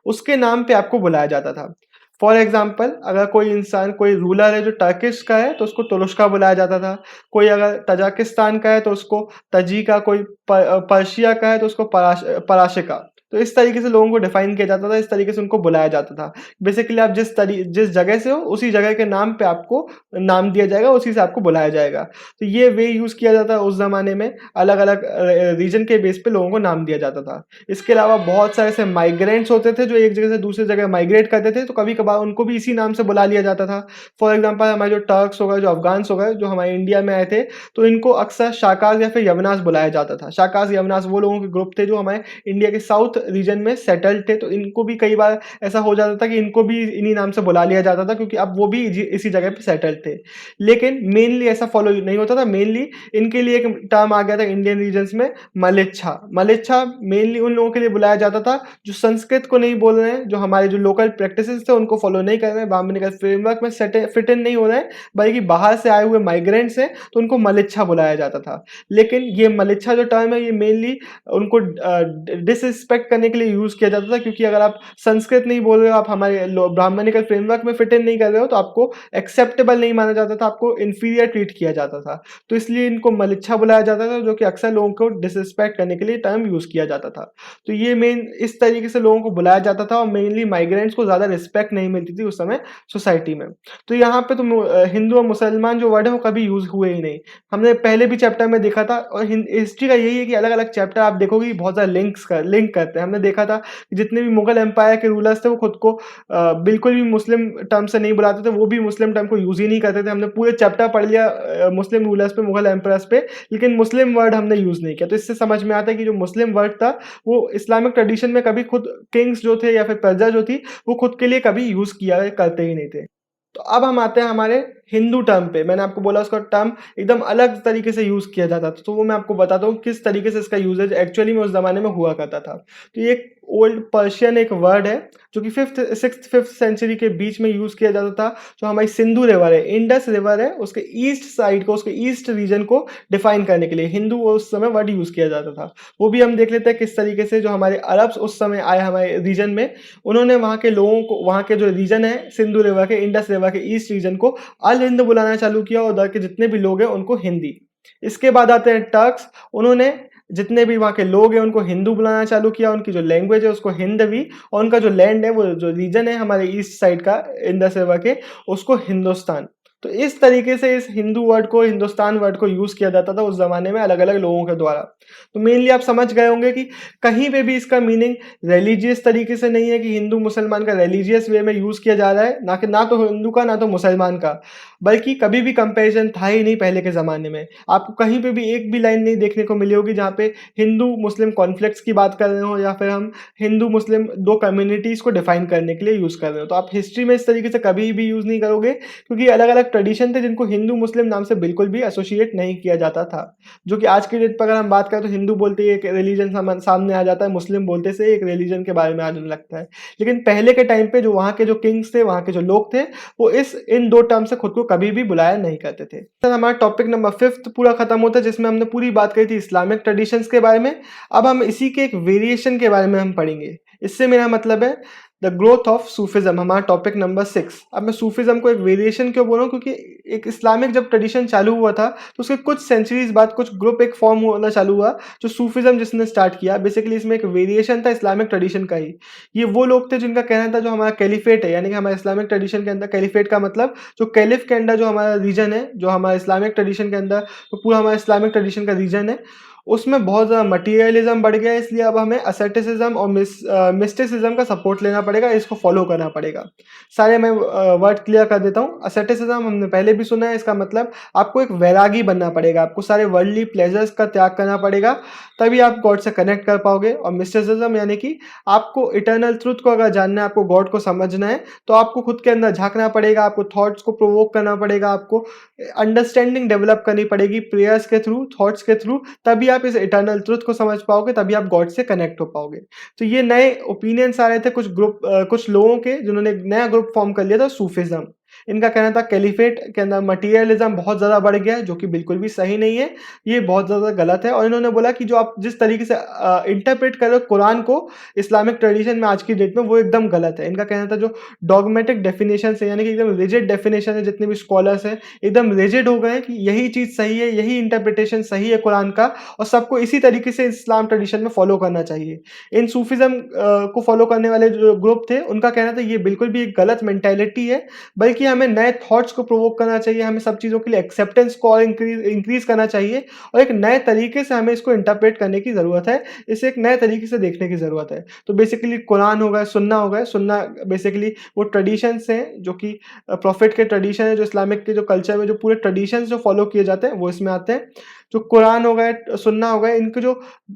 उसके नाम पे आपको बुलाया जाता था। फॉर एग्ज़ाम्पल अगर कोई इंसान कोई रूलर है जो टर्किश का है तो उसको तुरुष्का बुलाया जाता था। कोई अगर तजाकिस्तान का है तो उसको तजीका, कोई पर्शिया का है तो उसको पराशिका। तो इस तरीके से लोगों को डिफाइन किया जाता था, इस तरीके से उनको बुलाया जाता था। बेसिकली आप जिस जगह से हो उसी जगह के नाम पे आपको नाम दिया जाएगा, उसी से आपको बुलाया जाएगा। तो ये वे यूज़ किया जाता है उस ज़माने में, अलग-अलग रीजन के बेस पे लोगों को नाम दिया जाता था। इसके अलावा बहुत सारे ऐसे माइग्रेंट्स होते थे जो एक जगह से दूसरी जगह माइग्रेट करते थे, तो कभी-कभार उनको भी इसी नाम से बुला लिया जाता था। फॉर एग्ज़ाम्पल हमारे जो टर्क्स हो गए, जो अफ़गान्स हो गए, जो हमारे इंडिया में आए थे, तो इनको अक्सर शाकाज़ या फिर यवनास बुलाया जाता था। शाकाज़, यवनास वो लोगों के ग्रुप थे जो हमारे इंडिया के साउथ रीजन में सेटल्ड थे, तो इनको भी कई बार ऐसा हो जाता था कि इनको भी इन्हीं नाम से बुला लिया जाता था, क्योंकि अब वो भी इसी जगह पे सेटल्ड थे। लेकिन मेनली ऐसा फॉलो नहीं होता था। मेनली इनके लिए एक टर्म आ गया था इंडियन रीजन्स में, मलेच्छा। मलेच्छा मेनली उन लोगों के लिए बुलाया जाता था जो संस्कृत को नहीं बोल रहे हैं, जो हमारे जो लोकल प्रैक्टिसेस थे उनको फॉलो नहीं कर रहे हैं, ब्राह्मणिकल फ्रेमवर्क में फिट इन नहीं हो रहे हैं, बल्कि बाहर से आए हुए माइग्रेंट्स हैं, तो उनको मलेच्छा बुलाया जाता था। लेकिन ये मलेच्छा जो टर्म है ये मेनली उनको डिसरिस्पेक्ट डिसरिस्पेक्ट करने के लिए यूज़ किया जाता था, क्योंकि अगर आप संस्कृत नहीं बोल रहे हो, आप हमारे ब्राह्मणिकल फ्रेमवर्क में फिट इन नहीं कर रहे हो, तो आपको एक्सेप्टेबल नहीं माना जाता था, आपको इन्फीरियर ट्रीट किया जाता था। तो इसलिए इनको मलिच्छा बुलाया जाता था, जो कि अक्सर लोगों को डिसरिस्पेक्ट करने के लिए टर्म यूज़ किया जाता था। तो ये मेन इस तरीके से लोगों को बुलाया जाता था, और मेनली माइग्रेंट्स को ज़्यादा रिस्पेक्ट नहीं मिलती थी उस समय सोसाइटी में। तो यहाँ पे तो हिंदू और मुसलमान जो वर्ड है वो कभी यूज़ हुए ही नहीं। हमने पहले भी चैप्टर में देखा था, और हिस्ट्री का यही है कि अलग-अलग चैप्टर आप देखोगे कि बहुत ज़्यादा लिंक करते हैं। हमने देखा था कि जितने भी मुगल एम्पायर के रूलर्स थे वो खुद को बिल्कुल भी मुस्लिम टर्म से नहीं बुलाते थे, वो भी मुस्लिम टर्म को यूज़ ही नहीं करते थे। हमने पूरे चैप्टर पढ़ लिया मुस्लिम रूलर्स पे, मुगल एम्परर्स पे, लेकिन मुस्लिम वर्ड हमने यूज़ नहीं किया। तो इससे समझ में आता है कि जो मुस्लिम वर्ड था वो इस्लामिक ट्रेडिशन में कभी खुद किंग्स जो थे या फिर प्रजा जो थी, वो खुद के लिए कभी यूज़ किया करते ही नहीं थे। तो अब हम आते हैं हमारे हिंदू टर्म पे। मैंने आपको बोला उसका टर्म एकदम अलग तरीके से यूज़ किया जाता था, तो वो मैं आपको बताता हूँ किस तरीके से इसका यूज़ेज एक्चुअली में उस ज़माने में हुआ करता था। तो ये एक ओल्ड पर्शियन एक वर्ड है, जो कि 6th-5th सेंचुरी के बीच में यूज़ किया जाता था। जो हमारी सिंधु रिवर है, इंडस रिवर है, उसके ईस्ट साइड को, उसके ईस्ट रीजन को डिफाइन करने के लिए हिंदू उस समय वर्ड यूज़ किया जाता था। वो भी हम देख लेते हैं किस तरीके से जो हमारे अरब्स उस समय आए हमारे रीजन में, उन्होंने वहाँ के लोगों को, वहाँ के जो रीजन है सिंधु रिवर के, इंडस रिवर के ईस्ट रीजन को अल हिंद बुलाना चालू किया, और उधर के जितने भी लोग हैं उनको हिंदी। इसके बाद आते हैं टर्क्स, उन्होंने जितने भी वहाँ के लोग हैं उनको हिंदू बुलाना चालू किया, उनकी जो लैंग्वेज है उसको हिंदवी, और उनका जो लैंड है, वो जो रीजन है हमारे ईस्ट साइड का इंडस रिवर के, उसको हिंदुस्तान। तो इस तरीके से इस हिंदू वर्ड को, हिंदुस्तान वर्ड को यूज़ किया जाता था उस ज़माने में अलग-अलग लोगों के द्वारा। तो मेनली आप समझ गए होंगे कि कहीं पे भी इसका मीनिंग रिलीजियस तरीके से नहीं है कि हिंदू मुसलमान का रिलीजियस वे में यूज़ किया जा रहा है, ना तो हिंदू का, ना तो मुसलमान का, बल्कि कभी भी कंपैरिज़न था ही नहीं पहले के ज़माने में। आपको कहीं पे भी एक भी लाइन नहीं देखने को मिली होगी जहाँ पे हिंदू-मुस्लिम कॉन्फ्लिक्ट्स की बात कर रहे हो, या फिर हम हिंदू-मुस्लिम 2 कम्युनिटीज़ को डिफाइन करने के लिए यूज़ कर रहे हो। तो आप हिस्ट्री में इस तरीके से कभी भी यूज़ नहीं करोगे, क्योंकि अलग-अलग ट्रेडिशन थे जिनको हिंदू-मुस्लिम नाम से बिल्कुल भी एसोसिएट नहीं किया जाता था। जो कि आज की डेट पर अगर हम बात करें तो हिंदू बोलते ही एक रिलीजन सामने आ जाता है, मुस्लिम बोलते से एक रिलीजन के बारे में आने लगता है। लेकिन पहले के टाइम पे जो वहाँ के जो किंग्स थे, वहाँ के जो लोग थे, वो इन 2 टर्म से खुद को कभी भी बुलाया नहीं करते थे। सर हमारा टॉपिक नंबर 5th पूरा खत्म होता है, जिसमें हमने पूरी बात करी थी इस्लामिक ट्रेडिशंस के बारे में। अब हम इसी के एक वेरिएशन के बारे में हम पढ़ेंगे। इससे मेरा मतलब है द ग्रोथ ऑफ सूफिज़्म, हमारा टॉपिक नंबर 6। अब मैं सूफिज़्म को एक वेरिएशन क्यों बोल रहा हूँ, क्योंकि एक इस्लामिक जब ट्रेडिशन चालू हुआ था, तो उसके कुछ सेंचुरीज़ बाद कुछ ग्रुप एक फॉर्म होना चालू हुआ, जो सूफिज़्म जिसने स्टार्ट किया। बेसिकली इसमें एक वेरिएशन था इस्लामिक ट्रेडिशन का ही। ये वो लोग थे जिनका कहना था जो हमारा कैलिफेट है, यानी कि हमारे इस्लामिक ट्रेडिशन के अंदर कैलिफेट का मतलब जो कैलिफ के अंदर जो हमारा रीजन है, जो हमारा इस्लामिक ट्रेडिशन के अंदर, तो पूरा हमारा इस्लामिक ट्रेडिशन का रीजन है, उसमें बहुत ज़्यादा मटीरियलिज़्म बढ़ गया है, इसलिए अब हमें अससेटिसिज़्म और मिस्टिसिज़्म का सपोर्ट लेना पड़ेगा, इसको फॉलो करना पड़ेगा। सारे मैं वर्ड क्लियर कर देता हूँ। अससेटिसिज़्म हमने पहले भी सुना है, इसका मतलब आपको एक वैरागी बनना पड़ेगा, आपको सारे वर्ल्डली प्लेजर्स का त्याग करना पड़ेगा, तभी आप गॉड से कनेक्ट कर पाओगे। और मिस्टिसिज़्म यानी कि आपको इटर्नल ट्रुथ को अगर जानना है, आपको गॉड को समझना है, तो आपको खुद के अंदर झाँकना पड़ेगा, आपको थॉट्स को प्रोवोक करना पड़ेगा, आपको अंडरस्टैंडिंग डेवलप करनी पड़ेगी प्रेयर्स के थ्रू, थॉट्स के थ्रू, तभी आप इस इटर्नल ट्रुथ को समझ पाओगे, तभी आप गॉड से कनेक्ट हो पाओगे। तो ये नए ओपिनियंस आ रहे थे कुछ लोगों के, जिन्होंने एक नया ग्रुप फॉर्म कर लिया था सूफिज़्म। इनका कहना था कैलिफेट के अंदर मटीरियलिज़्म बहुत ज़्यादा बढ़ गया है, जो कि बिल्कुल भी सही नहीं है, ये बहुत ज़्यादा गलत है। और इन्होंने बोला कि जो आप जिस तरीके से इंटरप्रेट कर रहे हो कुरान को इस्लामिक ट्रेडिशन में आज की डेट में, वो एकदम गलत है। इनका कहना था जो डॉगमेटिक डेफिनेशंस है, यानी कि एकदम रिजिड डेफिनेशन है, जितने भी स्कॉलर्स हैं एकदम रिजिड हो गए हैं कि यही चीज़ सही है, यही इंटरप्रिटेशन सही है कुरान का, और सबको इसी तरीके से इस्लाम ट्रेडिशन में फॉलो करना चाहिए। इन सूफिज़्म को फॉलो करने वाले जो ग्रुप थे, उनका कहना था ये बिल्कुल भी एक गलत मेंटालिटी है, बल्कि हमें नए थॉट्स को प्रोवोक करना चाहिए, हमें सब चीज़ों के लिए एक्सेप्टेंस को और इंक्रीज़ करना चाहिए, और एक नए तरीके से हमें इसको इंटरप्रेट करने की ज़रूरत है, इसे एक नए तरीके से देखने की ज़रूरत है। तो बेसिकली कुरान हो गया, सुन्ना बेसिकली वो ट्रेडिशंस हैं जो कि प्रॉफिट के ट्रेडिशन है, जो इस्लामिक के जो कल्चर में जो पूरे ट्रेडिशंस जो फॉलो किए जाते हैं, वो इसमें आते हैं। जो कुरान हो गए, सुन्ना हो गए, इनके जो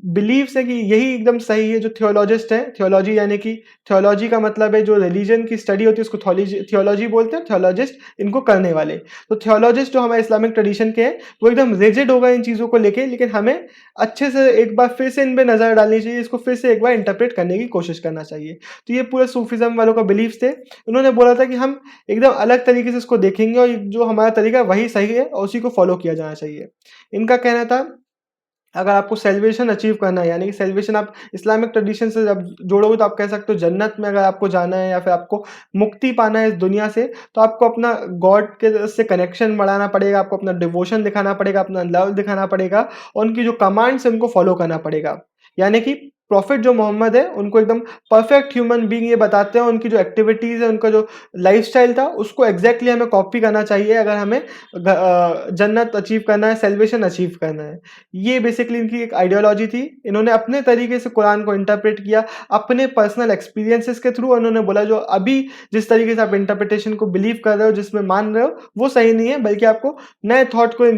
बिलीव्स है कि यही एकदम सही है। जो थियोलॉजिस्ट हैं, थियोलॉजी यानी कि थियोलॉजी का मतलब है जो रिलीजन की स्टडी होती है, उसको थियोलॉजी बोलते हैं, थियोलॉजिस्ट इनको करने वाले। तो थियोलॉजिस्ट जो हमारे इस्लामिक ट्रेडिशन के हैं, वो एकदम रिजिड हो गए इन चीज़ों को लेके, लेकिन हमें अच्छे से एक बार फिर से इन पे नज़र डालनी चाहिए, इसको फिर से एक बार इंटरप्रेट करने की कोशिश करना चाहिए। तो ये पूरे सूफिज़्म वालों का बिलीव्स थे। उन्होंने बोला था कि हम एकदम अलग तरीके से इसको देखेंगे, और जो हमारा तरीका है वही सही है, और उसी को फॉलो किया जाना चाहिए। इनका कहना था अगर आपको सैल्वेशन अचीव करना है, यानी कि सैल्वेशन आप इस्लामिक ट्रेडिशन से जब जोड़ोगे तो आप कह सकते हो जन्नत में अगर आपको जाना है या फिर आपको मुक्ति पाना है इस दुनिया से, तो आपको अपना गॉड के से कनेक्शन बढ़ाना पड़ेगा, आपको अपना डिवोशन दिखाना पड़ेगा, अपना लव दिखाना पड़ेगा और उनकी जो कमांड्स है उनको फॉलो करना पड़ेगा। यानी कि प्रॉफिट जो मोहम्मद है उनको एकदम परफेक्ट ह्यूमन बीइंग ये बताते हैं, उनकी जो एक्टिविटीज़ है, उनका जो लाइफ़स्टाइल था उसको एग्ज़ैक्टली हमें कॉपी करना चाहिए अगर हमें जन्नत अचीव करना है, सैल्वेशन अचीव करना है। ये बेसिकली इनकी एक आइडियोलॉजी थी। इन्होंने अपने तरीके से कुरान को इंटरप्रेट किया, अपने पर्सनल एक्सपीरियंसेस के थ्रू उन्होंने बोला जो अभी जिस तरीके से आप इंटरप्रिटेशन को बिलीव कर रहे हो, जिसमें मान रहे हो, वो सही नहीं है, बल्कि आपको नए थॉट को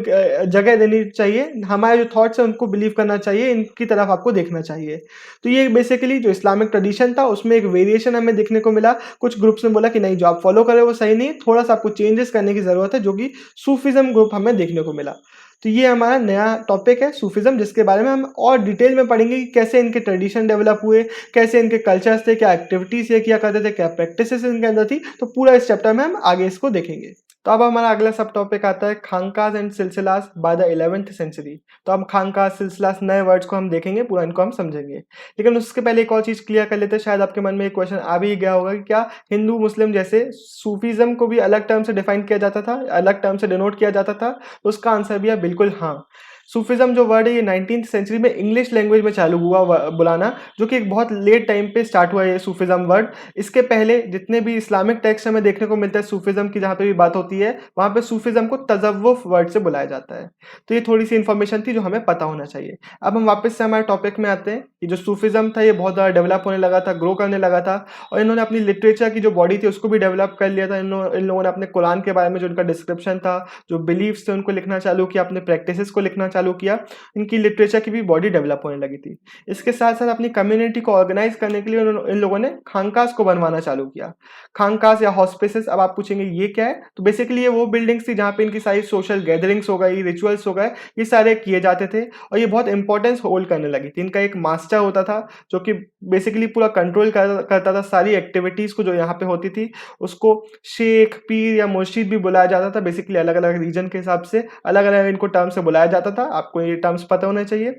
जगह देनी चाहिए। हमारे जो थॉट्स हैं उनको बिलीव करना चाहिए, इनकी तरफ आपको देखना चाहिए। तो ये बेसिकली जो इस्लामिक ट्रेडिशन था उसमें एक वेरिएशन हमें देखने को मिला। कुछ ग्रुप्स ने बोला कि नहीं जो आप फॉलो कर रहे हो वो सही नहीं है, थोड़ा-सा आपको चेंजेस करने की ज़रूरत है, जो कि सूफीज़्म ग्रुप हमें देखने को मिला। तो ये हमारा नया टॉपिक है सूफीज़्म, जिसके बारे में हम और डिटेल में पढ़ेंगे कि कैसे इनके ट्रेडिशन डेवलप हुए, कैसे इनके कल्चर्स थे, क्या एक्टिविटीज़ ये किया करते थे, क्या प्रैक्टिसेस इनके अंदर थी। तो पूरा इस चैप्टर में हम आगे इसको देखेंगे। तो अब हमारा अगला सब टॉपिक आता है खानकाज़ एंड सिलसिलास बाय द 11th सेंचुरी। तो अब खानकाज़, सिलसिलास नए वर्ड्स को हम देखेंगे, पूरा इनको हम समझेंगे। लेकिन उसके पहले एक और चीज़ क्लियर कर लेते हैं, शायद आपके मन में एक क्वेश्चन आ भी गया होगा कि क्या हिंदू मुस्लिम जैसे सूफीज़्म को भी अलग टर्म से डिफाइन किया जाता था, अलग टर्म से डिनोट किया जाता था? तो उसका आंसर भी है बिल्कुल हाँ। सूफीज़्म जो वर्ड है ये 19th सेंचुरी में इंग्लिश लैंग्वेज में चालू हुआ बुलाना, जो कि एक बहुत लेट टाइम पे स्टार्ट हुआ ये सूफीज़्म वर्ड। इसके पहले जितने भी इस्लामिक टेक्स्ट हमें देखने को मिलता है सूफीज़्म की, जहाँ पे भी बात होती है वहाँ पे सूफीज़्म को तज़व्वुफ़ वर्ड से बुलाया जाता है। तो ये थोड़ी सी इन्फॉर्मेशन थी जो हमें पता होना चाहिए। अब हम वापस से हमारे टॉपिक में आते हैं कि जो सूफीज़्म था ये बहुत ज़्यादा डेवलप होने लगा था, ग्रो करने लगा था और इन्होंने अपनी लिटरेचर की जो बॉडी थी उसको भी डेवलप कर लिया था। इन लोगों ने अपने कुरान के बारे में जो उनका डिस्क्रिप्शन था, जो बिलीफ्स थे उनको लिखना चालू किया, अपने प्रैक्टिसेस को लिखना चालू किया। इनकी लिटरेचर की भी बॉडी डेवलप होने लगी थी। इसके साथ-साथ अपनी कम्युनिटी को ऑर्गेनाइज़ करने के लिए इन लोगों ने खानकाज़ को बनवाना चालू किया। खानकाज़ या हॉस्पिसेस, अब आप पूछेंगे ये क्या है? तो बेसिकली ये वो बिल्डिंग्स थी जहाँ पे इनकी सारी सोशल गैदरिंग्स हो गई, रिचुअल्स हो गए, ये सारे किए जाते थे और ये बहुत इंपॉर्टेंस होल्ड करने लगी थी। इनका एक मास्टर होता था जो कि बेसिकली पूरा कंट्रोल करता था सारी एक्टिविटीज़ को जो यहाँ पे होती थी। उसको शेख, पीर या मुर्शिद भी बुलाया जाता था। बेसिकली अलग-अलग रीजन के हिसाब से अलग-अलग इनको टर्म से बुलाया जाता था। आपको ये टर्म्स पता होने चाहिए।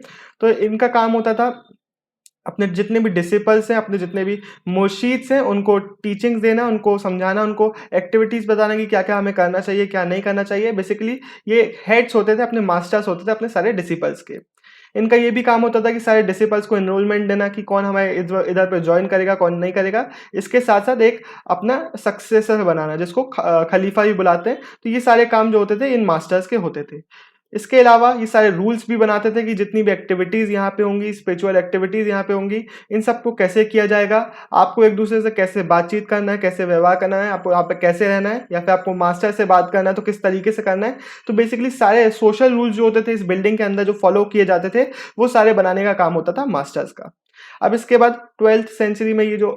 तो इनका काम होता था अपने जितने भी डिसिपल्स हैं, अपने जितने भी मुर्शीद्स हैं, उनको टीचिंग्स देना, उनको समझाना, उनको एक्टिविटीज़ बताना कि क्या-क्या हमें करना चाहिए, क्या नहीं करना चाहिए। बेसिकली ये हेड्स होते थे, अपने मास्टर्स होते थे अपने सारे डिसिपल्स के। इनका ये भी काम होता था कि सारे डिसिपल्स को एनरोलमेंट देना कि कौन हमारे इधर इधर पे जॉइन करेगा, कौन नहीं करेगा। इसके साथ-साथ एक अपना सक्सेसर बनाना जिसको खलीफा भी बुलाते हैं। तो ये सारे काम जो होते थे इन मास्टर्स के होते थे। इसके अलावा ये सारे रूल्स भी बनाते थे कि जितनी भी एक्टिविटीज़ यहाँ पे होंगी, स्पिरिचुअल एक्टिविटीज़ यहाँ पे होंगी, इन सबको कैसे किया जाएगा, आपको एक-दूसरे से कैसे बातचीत करना है, कैसे व्यवहार करना है, आपको यहाँ पे कैसे रहना है या फिर आपको मास्टर से बात करना है तो किस तरीके से करना है। तो बेसिकली सारे सोशल रूल्स जो होते थे इस बिल्डिंग के अंदर जो फॉलो किए जाते थे, वो सारे बनाने का काम होता था मास्टर्स का। अब इसके बाद 12th सेंचुरी में ये जो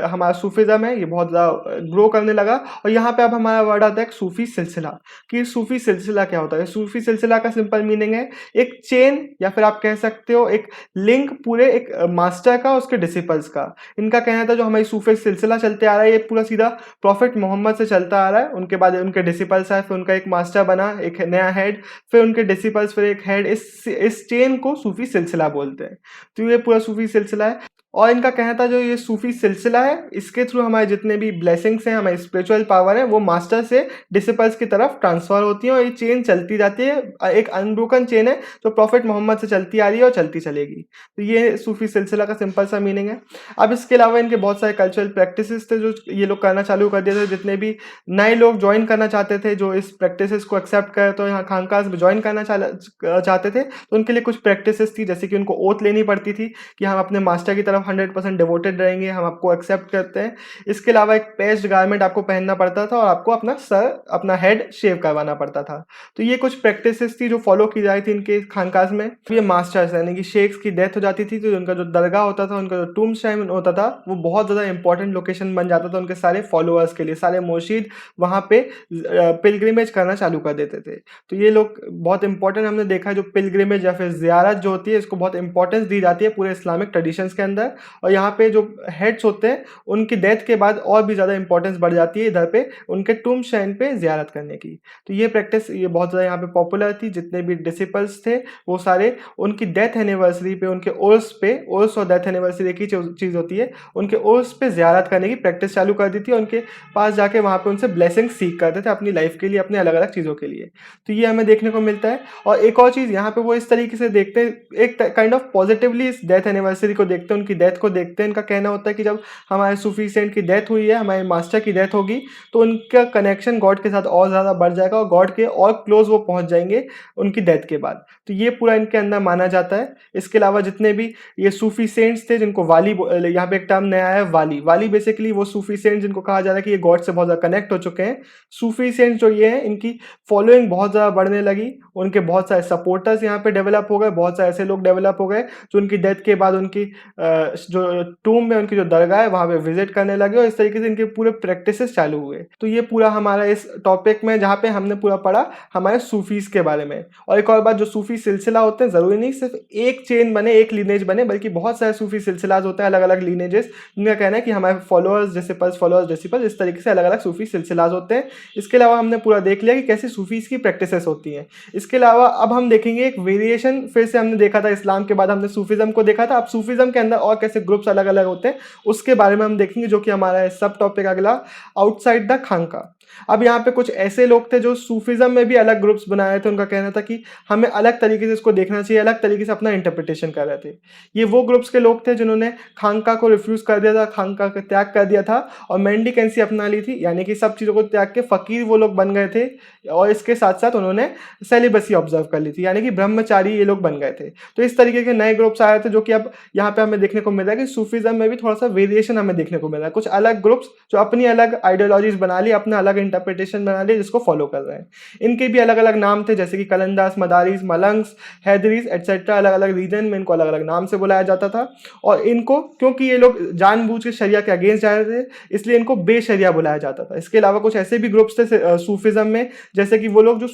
हमारा सूफीज़्म है, ये बहुत ज़्यादा ग्रो करने लगा और यहाँ पे अब हमारा वर्ड आता है एक सूफ़ी सिलसिला, कि सूफ़ी सिलसिला क्या होता है? सूफ़ी सिलसिला का सिंपल मीनिंग है एक चेन या फिर आप कह सकते हो एक लिंक पूरे एक मास्टर का, उसके डिसिपल्स का। इनका कहना था जो हमारी सूफ़ी सिलसिला चलते आ रहा है, ये पूरा सीधा प्रॉफिट मोहम्मद से चलता आ रहा है। उनके बाद उनके डिसिपल्स आए, फिर उनका एक मास्टर बना, एक नया हेड, फिर उनके डिसिपल्स, फिर एक हेड। इस चेन को सूफ़ी सिलसिला बोलते हैं। तो ये पूरा सूफ़ी सिलसिला है और इनका कहना था जो ये सूफ़ी सिलसिला है, इसके थ्रू हमारे जितने भी ब्लेसिंग्स हैं, हमारी स्पिरिचुअल पावर है, वो मास्टर से डिसिपल्स की तरफ ट्रांसफ़र होती है और ये चेन चलती जाती है। एक अनब्रोकन चेन है जो प्रॉफिट मोहम्मद से चलती आ रही है और चलती चलेगी। तो ये सूफ़ी सिलसिला का सिंपल सा मीनिंग है। अब इसके अलावा इनके बहुत सारे कल्चरल प्रैक्टिसेस थे जो ये लोग करना चालू कर दिए थे। जितने भी नए लोग जॉइन करना चाहते थे, जो इस प्रैक्टिसेस को एक्सेप्ट कर तो यहाँ खानकाज़ में जॉइन करना चाहते थे, तो उनके लिए कुछ प्रैक्टिसेस थी, जैसे कि उनको ओथ लेनी पड़ती थी कि हम अपने मास्टर की तरफ 100% डिवोटेड रहेंगे, हम आपको एक्सेप्ट करते हैं। इसके अलावा एक पेस्ट गारमेंट आपको पहनना पड़ता था और आपको अपना सर, अपना हेड शेव करवाना पड़ता था। तो ये कुछ प्रैक्टिसेस थी जो फॉलो की जाती थी इनके खानकाज़ में। ये मास्टर्स यानी कि शेख्स की डेथ हो जाती थी तो उनका जो दरगाह होता था, उनका जो टूम्बस्टाइन होता था, वो बहुत ज़्यादा इंपॉर्टेंट लोकेशन बन जाता था उनके सारे फॉलोअर्स के लिए। सारे मुर्शिद वहाँ पे पिलग्रिमेज करना चालू कर देते थे। तो ये लोग बहुत इंपॉर्टेंट, हमने देखा है जो पिलग्रिमेज या फिर ज़ियारत जो होती है, इसको बहुत इंपॉर्टेंस दी जाती है पूरे इस्लामिक ट्रेडिशंस के अंदर। है और यहाँ पे जो हेड्स होते हैं उनकी डेथ के बाद और भी ज़्यादा इंपॉर्टेंस बढ़ जाती है इधर पे उनके टूम शाइन पे ज़ियारत करने की। तो ये प्रैक्टिस ये बहुत ज़्यादा यहाँ पे पॉपुलर थी, जितने भी डिसिपल्स थे वो सारे उनकी डेथ एनिवर्सरी पे, उनके उर्स और डेथ एनिवर्सरी एक ही चीज़ होती है, उनके उर्स पे ज़ियारत करने की प्रैक्टिस चालू कर दी थी और उनके पास जाके वहाँ पे उनसे ब्लेसिंग सीख करते थे अपनी लाइफ के लिए, अपने अलग-अलग चीज़ों के लिए। तो ये हमें देखने को मिलता है और एक और चीज़ यहाँ पे वो इस तरीके से देखते हैं, एक काइंड ऑफ पॉजिटिवली इस डेथ एनिवर्सरी को देखते हैं, उनकी डेथ को देखते हैं। इनका कहना होता है कि जब हमारे सूफी सेंट की डेथ हुई है, हमारे मास्टर की डेथ होगी, तो उनका कनेक्शन गॉड के साथ और ज़्यादा बढ़ जाएगा और गॉड के और क्लोज वो पहुँच जाएँगे उनकी डेथ के बाद। तो ये पूरा इनके अंदर माना जाता है। इसके अलावा जितने भी ये सूफी सेंट्स थे जिनको वाली यहाँ पे एक टर्म नया है वाली। वाली बेसिकली वो सूफी सेंट जिनको कहा जा रहा है कि ये गॉड से बहुत ज़्यादा कनेक्ट हो चुके हैं। सूफी सेंट जो ये हैं इनकी फॉलोइंग बहुत ज़्यादा बढ़ने लगी, उनके बहुत सारे सपोर्टर्स यहाँ पे डेवलप हो गए, बहुत सारे ऐसे लोग डेवलप हो गए जो उनकी डेथ के बाद उनकी जो टूम में उनकी जो दरगाह है वहाँ पे विजिट करने लगे और इस तरीके से इनके पूरे प्रैक्टिसेस चालू हुए। तो ये पूरा हमारा इस टॉपिक में जहाँ पे हमने पूरा पढ़ा हमारे सूफीज़ के बारे में। और एक और बात, जो सूफी सिलसिला होते हैं ज़रूरी नहीं सिर्फ एक चेन बने, एक लीनेज बने, बल्कि बहुत सारे सूफी सिलसिलाज होते हैं, अलग अलग लीनेजेस, जिनका कहना है कि हमारे फॉलोअर्स डिसिपल्स इस तरीके से अलग अलग सूफी सिलसिलाज होते हैं। इसके अलावा हमने पूरा देख लिया कि कैसे सूफीज़ की प्रैक्टिसेस होती हैं। इसके अलावा अब हम देखेंगे एक वेरिएशन, फिर से हमने देखा था इस्लाम के बाद हमने सूफीज़म को देखा था, अब सूफीज़म के अंदर और कैसे ग्रुप्स अलग अलग होते हैं उसके बारे में हम देखेंगे, जो कि हमारा सब टॉपिक अगला आउटसाइड द खानका। अब यहाँ पे कुछ ऐसे लोग थे जो सूफीज़म में भी अलग ग्रुप्स बनाए थे, उनका कहना था कि हमें अलग तरीके से इसको देखना चाहिए, अलग तरीके से अपना इंटरप्रिटेशन कर रहे थे। ये वो ग्रुप्स के लोग थे जिन्होंने खानका को रिफ्यूज़ कर दिया था, खानका का त्याग कर दिया था और मेंडिकेंसी अपना ली थी, यानी कि सब चीज़ों को त्याग के फ़कीर वो लोग बन गए थे और इसके साथ साथ उन्होंने सेलिबसी ऑब्जर्व कर ली थी, यानी कि ब्रह्मचारी ये लोग बन गए थे। तो इस तरीके के नए ग्रुप्स आए थे जो कि अब यहाँ पे हमें देखने को मिल रहा है कि सूफीज़म में भी थोड़ा सा वेरिएशन हमें देखने को मिल रहा है। कुछ अलग ग्रुप्स जो अपनी अलग आइडियोलॉजीज बना ली, अपना अलग इंटरप्रिटेशन बना ली, जिसको फॉलो कर रहे हैं। इनके भी अलग अलग नाम थे, जैसे कि कलंदास, मदारीस, मलंग्स, हैदरीस एटसेट्रा। अलग अलग रीजन में इनको अलग अलग नाम से बुलाया जाता था और इनको क्योंकि ये लोग जानबूझ के शरिया के अगेंस्ट जा रहे थे इसलिए इनको बेशरिया बुलाया जाता था। इसके अलावा कुछ ऐसे भी ग्रुप्स थे सूफीज़म में, जैसे कि वो लोग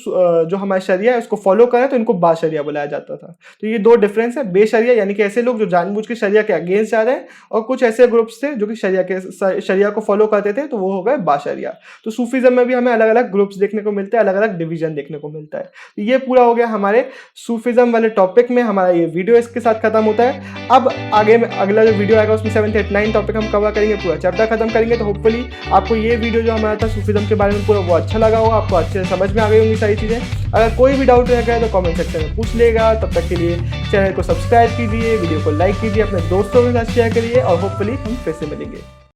जो हमारे शरिया है उसको फॉलो करें तो इनको बाशरिया बुलाया जाता था। तो ये दो डिफरेंस है, बेशरिया यानी कि ऐसे लोग जो जानबूझ के शरिया के अगेंस्ट जा रहे हैं, और कुछ ऐसे ग्रुप्स थे जो कि शरिया को फॉलो करते थे, तो वो हो गए बाशरिया। तो सूफीज़म में भी हमें अलग अलग ग्रुप्स देखने को मिलते हैं, अलग अलग डिवीजन देखने को मिलता है। तो ये पूरा हो गया हमारे सूफीज़म वाले टॉपिक में। हमारा ये वीडियो इसके साथ खत्म होता है। अब आगे में अगला जो वीडियो आएगा उसमें 7, 8, 9 टॉपिक हम कवर करेंगे, पूरा चैप्टर खत्म करेंगे। तो होपफुली आपको ये वीडियो जो हमारा था सूफीज़म के बारे में पूरा वो अच्छा लगा होगा, आपको अच्छे से समझ में आ गई होंगी सारी चीज़ें। अगर कोई भी डाउट रहेगा तो कमेंट सेक्शन में पूछ लेगा। तब तक के लिए चैनल को सब्सक्राइब कीजिए, वीडियो को लाइक कीजिए, अपने दोस्तों के साथ शेयर करिए और होपफुली हम फिर से मिलेंगे।